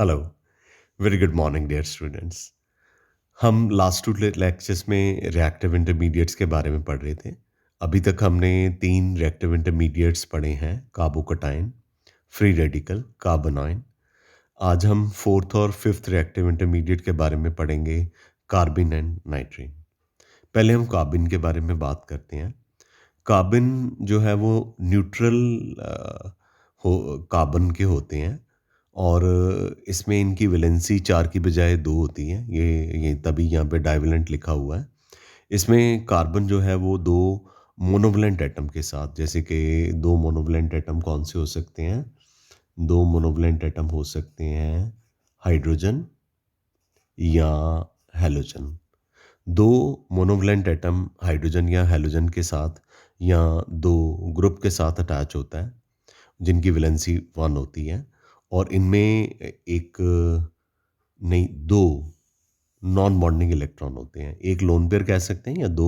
Hello, very good morning dear students. हम last two lectures में reactive intermediates के बारे में पढ़ रहे थे। अभी तक हमने 3 रिएक्टिव इंटरमीडिएट्स पढ़े हैं, कार्बोकैटायन, फ्री रेडिकल, कार्बोनाइन। आज हम 4th और 5th रिएक्टिव इंटरमीडिएट के बारे में पढ़ेंगे, कार्बिन एंड नाइट्रीन। पहले हम कार्बिन के बारे में बात करते हैं। कार्बन जो है वो न्यूट्रल हो कार्बन के होते हैं और इसमें इनकी वैलेंसी 4 की बजाय 2 होती है। ये तभी यहाँ पे डाइवेलेंट लिखा हुआ है। इसमें कार्बन जो है वो 2 मोनोवैलेंट एटम के साथ, जैसे कि 2 मोनोवैलेंट एटम कौन से हो सकते हैं? 2 मोनोवैलेंट एटम हो सकते हैं हाइड्रोजन या हैलोजन। 2 मोनोवैलेंट एटम हाइड्रोजन या हैलोजन के साथ या 2 ग्रुप के साथ अटैच होता है, जिनकी वैलेंसी 1 होती है और इनमें एक नहीं 2 नॉन बॉन्डिंग इलेक्ट्रॉन होते हैं। एक लोन पेयर कह सकते हैं या 2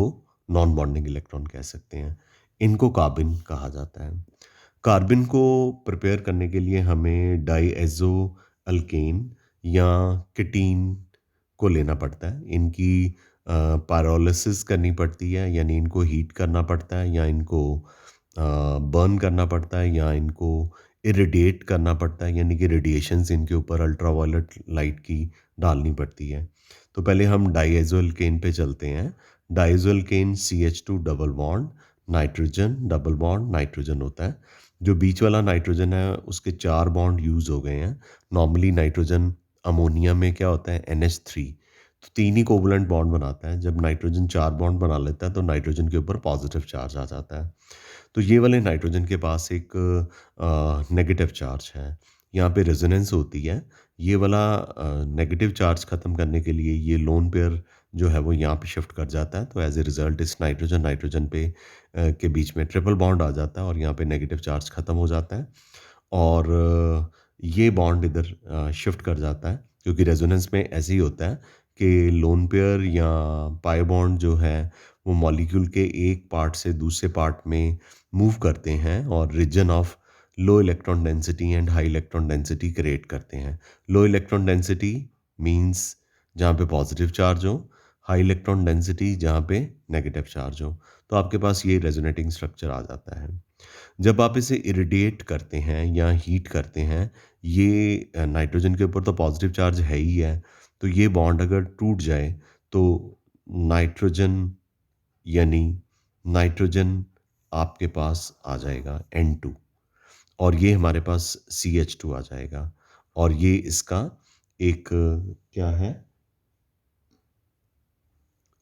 नॉन बॉन्डिंग इलेक्ट्रॉन कह सकते हैं। इनको कार्बिन कहा जाता है। कार्बिन को प्रिपेयर करने के लिए हमें डाईएज़ो अल्केन या कीटीन को लेना पड़ता है। इनकी पायरोलिसिस करनी पड़ती है, यानी इनको हीट करना पड़ता है या इनको बर्न करना पड़ता है या इनको इरिडिएट करना पड़ता है, यानी कि रेडिएशंस इनके ऊपर अल्ट्रावायलेट लाइट की डालनी पड़ती है। तो पहले हम डाईएज़ो अल्केन पे चलते हैं। Diazo alkene CH2 double bond nitrogen double bond nitrogen होता है। जो बीच वाला नाइट्रोजन है उसके 4 बॉन्ड यूज़ हो गए हैं। नॉर्मली नाइट्रोजन अमोनिया में क्या होता है NH3, तो 3 ही कोवलेंट बॉन्ड बनाता है। जब नाइट्रोजन 4 बॉन्ड बना लेता है तो नाइट्रोजन के ऊपर पॉजिटिव चार्ज आ जाता है। तो ये वाले नाइट्रोजन के पास एक नेगेटिव चार्ज है। यहाँ पे रेजोनेंस होती है। ये वाला नेगेटिव चार्ज ख़त्म करने के लिए ये लोन पेयर जो है वो यहाँ पे शिफ्ट कर जाता है। तो एज ए रिज़ल्ट इस नाइट्रोजन नाइट्रोजन पे के बीच में ट्रिपल बॉन्ड आ जाता है और यहाँ पे नेगेटिव चार्ज ख़त्म हो जाता है और ये बॉन्ड इधर शिफ्ट कर जाता है, क्योंकि रेजोनेंस में ऐसे ही होता है कि लोन पेयर या पाई बॉन्ड जो है वो मॉलिक्यूल के एक पार्ट से दूसरे पार्ट में मूव करते हैं और region of low electron density and high electron density create करते हैं। लो इलेक्ट्रॉन डेंसिटी मींस जहाँ पे पॉजिटिव चार्ज हो, हाई इलेक्ट्रॉन डेंसिटी जहाँ पे नेगेटिव चार्ज हो। तो आपके पास ये रेजोनेटिंग स्ट्रक्चर आ जाता है। जब आप इसे इरिडिएट करते हैं या हीट करते हैं, ये नाइट्रोजन के ऊपर तो पॉजिटिव चार्ज है ही है, तो ये बॉन्ड अगर टूट जाए तो नाइट्रोजन यानी नाइट्रोजन आपके पास आ जाएगा N2 और ये हमारे पास CH2 आ जाएगा और ये इसका एक क्या है?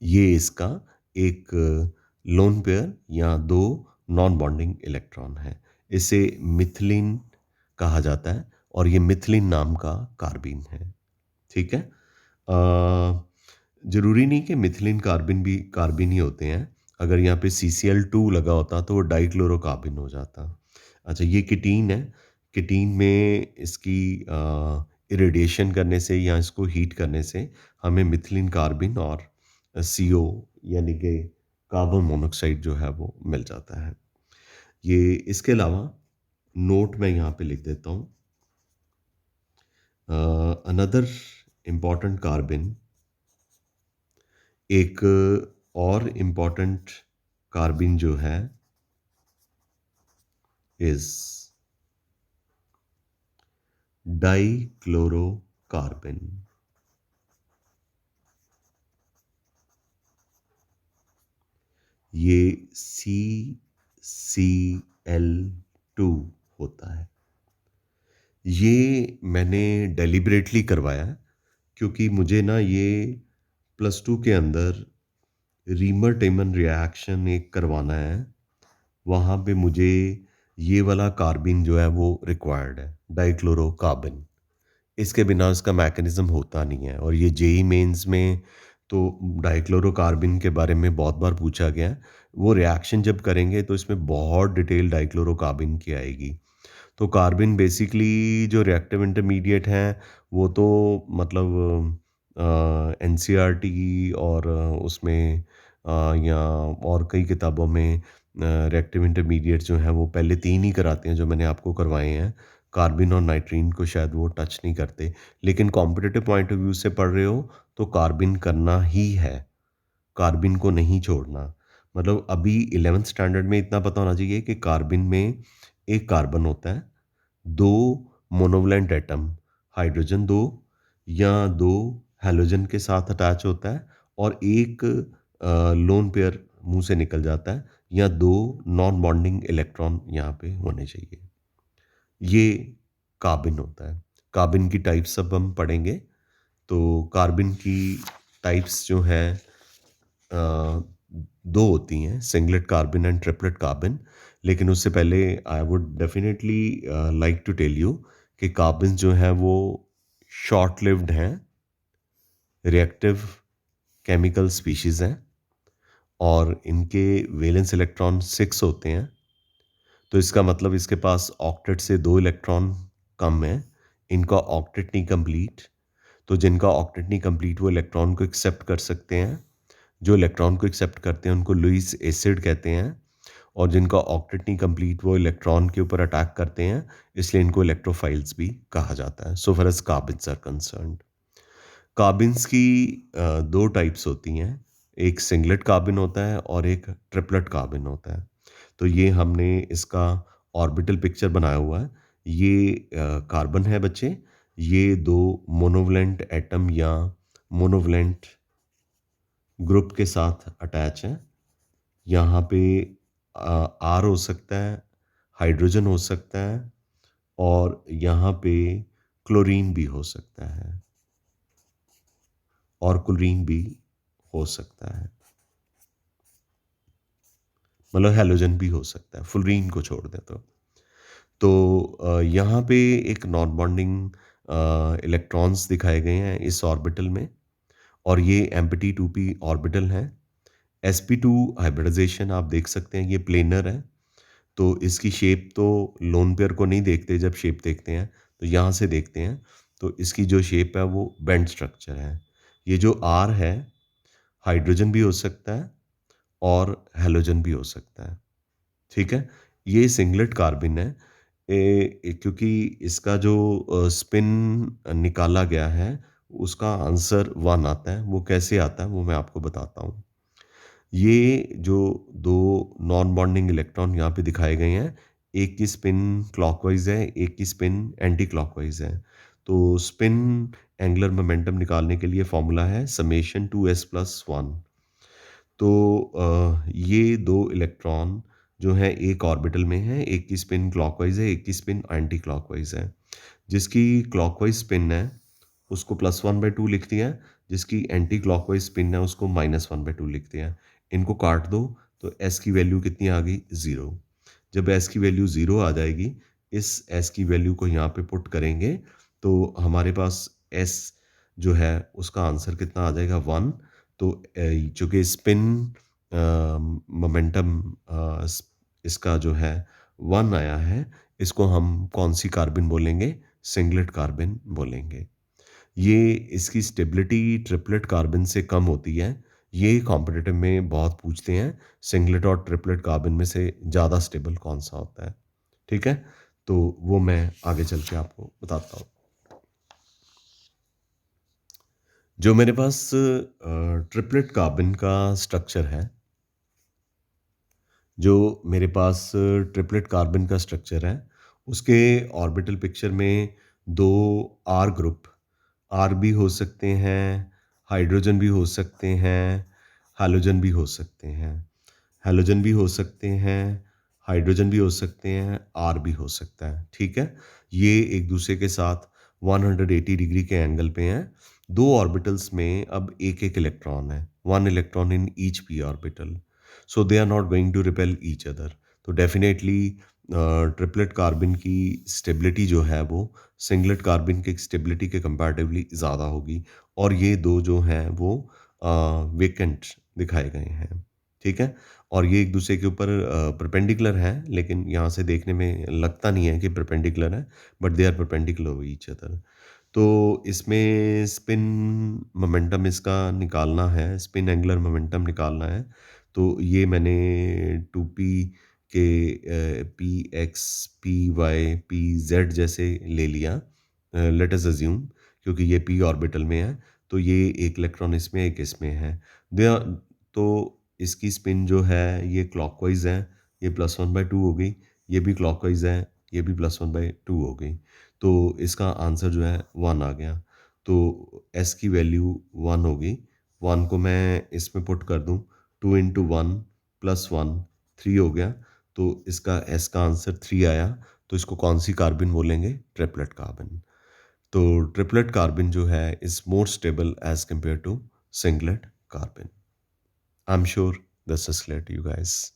ये इसका एक लोन पेयर या 2 नॉन बॉन्डिंग इलेक्ट्रॉन है। इसे मिथिलीन कहा जाता है और ये मिथिलीन नाम का कार्बीन है। ठीक है? ज़रूरी नहीं कि मिथिलीन कार्बिन भी कार्बिन ही होते हैं। अगर यहाँ पे CCl2 लगा होता तो वो डाइक्लोरोकार्बिन हो जाता। अच्छा, ये कीटीन है। कीटीन में इसकी इरिडिएशन करने से या इसको हीट करने से हमें मिथिलीन कार्बिन और CO यानी कि कार्बन मोनोऑक्साइड जो है वो मिल जाता है। ये इसके अलावा नोट मैं यहाँ पे लिख देता हूँ। अनदर इम्पॉर्टेंट कार्बन, एक और इम्पॉर्टेंट कार्बन जो है इज डाइक्लोरोकार्बन। ये CCl2 होता है। ये मैंने डेलिबरेटली करवाया है क्योंकि मुझे ना ये +2 के अंदर रीमर टेमन रिएक्शन एक करवाना है। वहाँ पे मुझे ये वाला कार्बिन जो है वो रिक्वायर्ड है, डाइक्लोरोकार्बन। इसके बिना इसका मैकेनिज़्म होता नहीं है और ये जेईई मेंस में तो डाइक्लोरोकार्बन के बारे में बहुत बार पूछा गया है। वो रिएक्शन जब करेंगे तो इसमें बहुत डिटेल डाइक्लोरोकार्बन की आएगी। तो कार्बन बेसिकली जो रिएक्टिव इंटरमीडिएट हैं वो तो मतलब एनसीईआरटी और उसमें या और कई किताबों में रिएक्टिव इंटरमीडिएट जो हैं वो पहले 3 ही कराते हैं जो मैंने आपको करवाए हैं। कार्बिन और नाइट्रीन को शायद वो टच नहीं करते। लेकिन कॉम्पिटिटिव पॉइंट ऑफ व्यू से पढ़ रहे हो तो कार्बिन करना ही है, कार्बिन को नहीं छोड़ना। मतलब अभी 11th स्टैंडर्ड में इतना पता होना चाहिए कि कार्बिन में एक कार्बन होता है, 2 मोनोवैलेंट एटम हाइड्रोजन 2 या 2 हैलोजन के साथ अटैच होता है और एक लोन पेयर मुँह से निकल जाता है या 2 नॉन बॉन्डिंग इलेक्ट्रॉन यहाँ पे होने चाहिए। ये कार्बिन होता है। कार्बिन की टाइप्स अब हम पढ़ेंगे। तो कार्बिन की टाइप्स जो हैं अ, 2 होती हैं, singlet carbon and triplet carbon. लेकिन उससे पहले I would definitely like to tell you कि कार्बन्स जो हैं वो शॉर्ट लिव्ड हैं, रिएक्टिव केमिकल स्पीशीज़ हैं और इनके वैलेंस इलेक्ट्रॉन 6 होते हैं। तो इसका मतलब इसके पास ऑक्टेट से 2 इलेक्ट्रॉन कम हैं। इनका ऑक्टेट नहीं कंप्लीट, तो जिनका ऑक्टेट नहीं कंप्लीट वो इलेक्ट्रॉन को एक्सेप्ट कर सकते हैं। जो इलेक्ट्रॉन को एक्सेप्ट करते हैं उनको लुईस एसिड कहते हैं और जिनका ऑक्टेट नहीं कंप्लीट वो इलेक्ट्रॉन के ऊपर अटैक करते हैं, इसलिए इनको इलेक्ट्रोफाइल्स भी कहा जाता है। So far as carbons are concerned, carbons की 2 टाइप्स होती हैं, एक सिंगलेट कार्बन होता है और एक ट्रिपलेट कार्बन होता है। तो ये हमने इसका ऑर्बिटल पिक्चर बनाया हुआ है। ये कार्बन है बच्चे, ये 2 मोनोवैलेंट एटम या मोनोवैलेंट ग्रुप के साथ अटैच हैं। यहाँ पे आर हो सकता है, हाइड्रोजन हो सकता है और यहाँ पे क्लोरीन भी हो सकता है और क्लोरीन भी हो सकता है। मतलब हैलोजन भी हो सकता है, फ्लोरीन को छोड़ दें तो। यहाँ पे एक नॉन बॉन्डिंग इलेक्ट्रॉन्स दिखाए गए हैं इस ऑर्बिटल में और ये एम्प्टी 2p ऑर्बिटल है। sp2 हाइब्रिडाइजेशन आप देख सकते हैं, ये प्लेनर है। तो इसकी शेप तो लोन पेयर को नहीं देखते, जब शेप देखते हैं तो यहाँ से देखते हैं। तो इसकी जो शेप है वो बेंड स्ट्रक्चर है। ये जो आर है, हाइड्रोजन भी हो सकता है और हैलोजन भी हो सकता है। ठीक है? ये सिंगलेट कार्बन है। क्योंकि इसका जो स्पिन निकाला गया है, उसका आंसर 1 आता है। वो कैसे आता है वो मैं आपको बताता हूँ। ये जो 2 नॉन बॉन्डिंग इलेक्ट्रॉन यहाँ पे दिखाए गए हैं, एक की स्पिन क्लॉकवाइज़ है, एक की स्पिन एंटी क्लॉकवाइज़ है। तो स्पिन एंगुलर मोमेंटम निकालने के लिए फ़ॉर्मूला है समेशन 2s+1। तो ये 2 इलेक्ट्रॉन जो हैं एक ऑर्बिटल में हैं, एक की स्पिन क्लॉकवाइज़ है, एक की स्पिन एंटी क्लॉकवाइज़ है। जिसकी क्लॉकवाइज़ स्पिन है, उसको +1/2 लिख दिया है, जिसकी एंटी क्लॉकवाइज़ स्पिन है, उसको -1/2 लिख दिया है। इनको काट दो, तो s की वैल्यू कितनी आ गई? 0। जब s की वैल्यू 0 आ जाएगी, इस s की वैल्यू को यहाँ पे पुट करेंगे, तो हमारे पास s जो है, उसका आंसर कितना आ जाएगा? 1। तो चूँकि स्पिन मोमेंटम इसका जो है 1 आया है, इसको हम कौन-सी कार्बन बोलेंगे? सिंगलेट कार्बन बोलेंगे। ये इसकी स्टेबिलिटी ट्रिपलेट कार्बन से कम होती है। ये कॉम्पिटिटिव में बहुत पूछते हैं, सिंगलेट और ट्रिपलेट कार्बन में से ज़्यादा स्टेबल कौन-सा होता है? ठीक है? तो वो मैं आगे चल के आपको बताता हूँ। जो मेरे पास ट्रिपलेट कार्बन का स्ट्रक्चर है, जो मेरे पास ट्रिपलेट कार्बन का स्ट्रक्चर है, उसके ऑर्बिटल पिक्चर में 2 आर ग्रुप, आर भी हो सकते हैं, हाइड्रोजन भी हो सकते हैं, हैलोजन भी हो सकते हैं। हैलोजन भी हो सकते हैं, हाइड्रोजन भी हो सकते हैं, आर भी हो सकता है, ठीक है? ये एक दूसरे के साथ 180 डिग्री के एंगल पे हैं। 2 ऑर्बिटल्स में अब एक-एक इलेक्ट्रॉन है, 1 electron in each p orbital, so they are not going to repel each other. तो डेफिनेटली ट्रिपलेट कार्बन की स्टेबिलिटी जो है वो सिंगलेट कार्बन की स्टेबिलिटी के कंपैरेटिवली ज़्यादा होगी और ये 2 जो हैं वो वेकेंट दिखाए गए हैं, ठीक है? और ये एक दूसरे के ऊपर परपेंडिकुलर हैं, लेकिन यहाँ से देखने में लगता नहीं है कि परपेंडिकुलर है, but they are perpendicular to each other. तो इसमें स्पिन मोमेंटम इसका निकालना है, स्पिन एंगुलर मोमेंटम निकालना है, तो ये मैंने 2p कि p x p y p z जैसे ले लिया, लेट अस अज्यूम, क्योंकि ये पी ऑर्बिटल में है, तो ये एक इलेक्ट्रॉन इसमें एक इसमें है। दे तो इसकी स्पिन जो है ये क्लॉकवाइज है, ये +1/2 हो गई, ये भी क्लॉकवाइज है, ये भी +1/2 हो गई। तो इसका आंसर जो है 1 आ गया। तो एस की वैल्यू 1 होगी। 1 को मैं इसमें पुट कर दूं, 2 इंटू 1 +1 3 हो गया। तो इसका एस का आंसर 3 आया। तो इसको कौन सी कार्बन बोलेंगे? Triplet carbon. तो ट्रिपलेट कार्बन जो है is more stable as compare to singlet carbon. I am sure this is clear to you guys.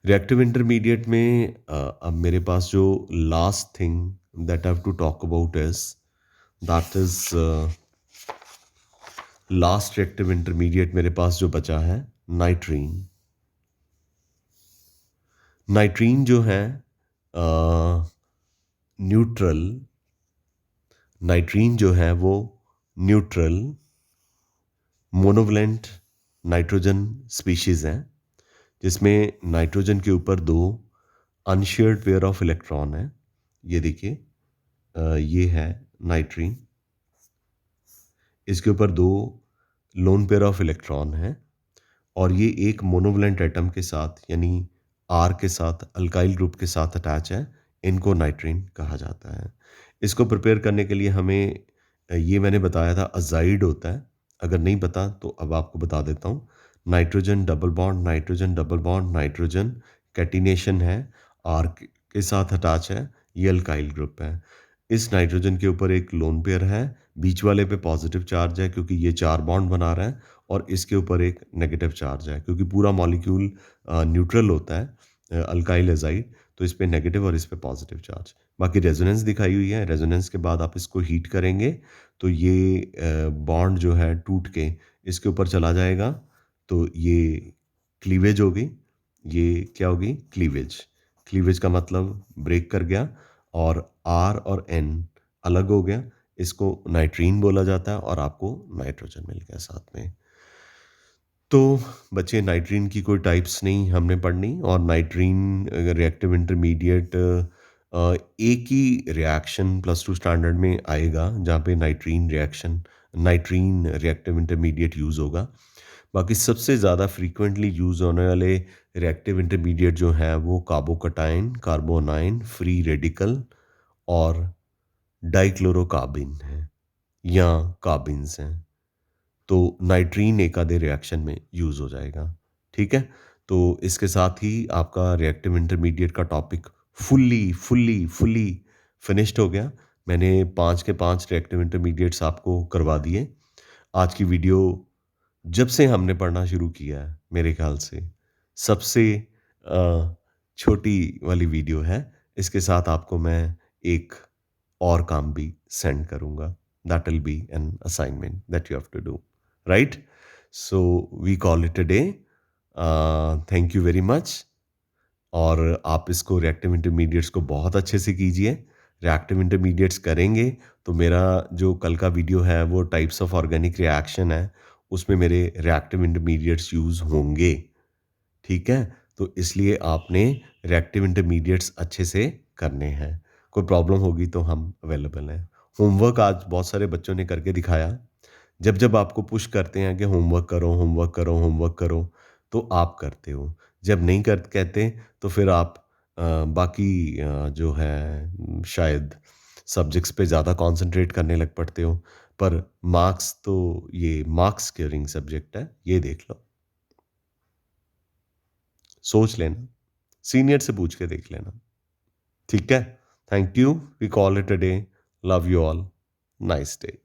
Reactive intermediate में अब मेरे पास जो last thing that I have to talk about is that is last reactive intermediate मेरे पास जो बचा है, नाइट्रीन। नाइट्रीन जो है न्यूट्रल, नाइट्रीन जो है वो न्यूट्रल मोनोवलेंट नाइट्रोजन स्पीशीज है, जिसमें नाइट्रोजन के ऊपर 2 अनशेयर्ड पेयर ऑफ इलेक्ट्रॉन है। ये देखिए, ये है नाइट्रीन, इसके ऊपर 2 लोन पेयर ऑफ इलेक्ट्रॉन है, और ये एक मोनोवलेंट एटम के साथ यानी आर के साथ अल्काइल ग्रुप के साथ अटैच है। इनको नाइट्रीन कहा जाता है। इसको प्रिपेयर करने के लिए हमें ये मैंने बताया था अजाइड होता है। अगर नहीं पता तो अब आपको बता देता हूँ। Nitrogen double bond, nitrogen double bond, nitrogen catenation है, आर के साथ अटैच है, ये अल्काइल ग्रुप है। इस नाइट्रोजन के ऊपर एक लोन पेयर है, बीच वाले पे पॉजिटिव चार्ज है क्योंकि ये 4 बॉन्ड बना रहा है, और इसके ऊपर एक नेगेटिव चार्ज है क्योंकि पूरा मॉलिक्यूल न्यूट्रल होता है, अल्काइल एजाइड, तो इस पे नेगेटिव और इस पे पॉजिटिव चार्ज। बाकी रेजोनेंस दिखाई हुई है। रेजोनेंस के बाद आप इसको हीट करेंगे तो ये बॉन्ड जो है टूट के इसके ऊपर चला जाएगा, तो ये क्लीवेज होगी। ये क्या होगी? क्लीवेज। क्लीवेज का मतलब ब्रेक कर गया, और आर और एन अलग हो गया। इसको नाइट्रीन बोला जाता है, और आपको नाइट्रोजन मिल गया साथ में। तो बच्चे, नाइट्रीन की कोई टाइप्स नहीं हमने पढ़नी, और नाइट्रीन रिएक्टिव इंटरमीडिएट एक ही रिएक्शन +2 स्टैंडर्ड में आएगा जहाँ पे नाइट्रीन रिएक्टिव इंटरमीडिएट यूज़ होगा। बाकी सबसे ज़्यादा फ्रीक्वेंटली यूज़ होने वाले रिएक्टिव इंटरमीडिएट जो हैं वो कार्बोकटाइन, कार्बोनाइन, फ्री रेडिकल और डाइक्लोरोकार्बिन है, या कार्बिन्स हैं। तो नाइट्रीन एक आधे रिएक्शन में यूज़ हो जाएगा। ठीक है? तो इसके साथ ही आपका रिएक्टिव इंटरमीडिएट का टॉपिक फुल्ली फिनिश्ड हो गया। मैंने 5 के 5 रिएक्टिव इंटरमीडिएट्स आपको करवा दिए। आज की वीडियो जब से हमने पढ़ना शुरू किया है, मेरे ख्याल से सबसे छोटी वाली वीडियो है। इसके साथ आपको मैं एक और काम भी सेंड करूँगा। That will be an assignment that you have to do. Right? So we call it a day. Thank you very much. और आप इसको रिएक्टिव इंटरमीडिएट्स को बहुत अच्छे से कीजिए। रिएक्टिव इंटरमीडिएट्स करेंगे तो मेरा जो कल का वीडियो है वो टाइप्स ऑफ ऑर्गेनिक रिएक्शन है, उसमें मेरे रिएक्टिव इंटरमीडिएट्स यूज़ होंगे। ठीक है? तो इसलिए आपने रिएक्टिव इंटरमीडिएट्स अच्छे से करने हैं। कोई प्रॉब्लम होगी तो हम अवेलेबल हैं। होमवर्क आज बहुत सारे बच्चों ने करके दिखाया। जब जब आपको पुश करते हैं कि होमवर्क करो, होमवर्क करो, होमवर्क करो, तो आप करते हो। जब नहीं कर कहते तो फिर आप बाकी जो है शायद सब्जेक्ट्स पे ज़्यादा कॉन्संट्रेट करने लग पड़ते हो। पर मार्क्स तो ये मार्क्स स्कोरिंग सब्जेक्ट है, ये देख लो। सोच लेना, सीनियर से पूछ के देख लेना। ठीक है? Thank you. We call it a day. Love you all. Nice day.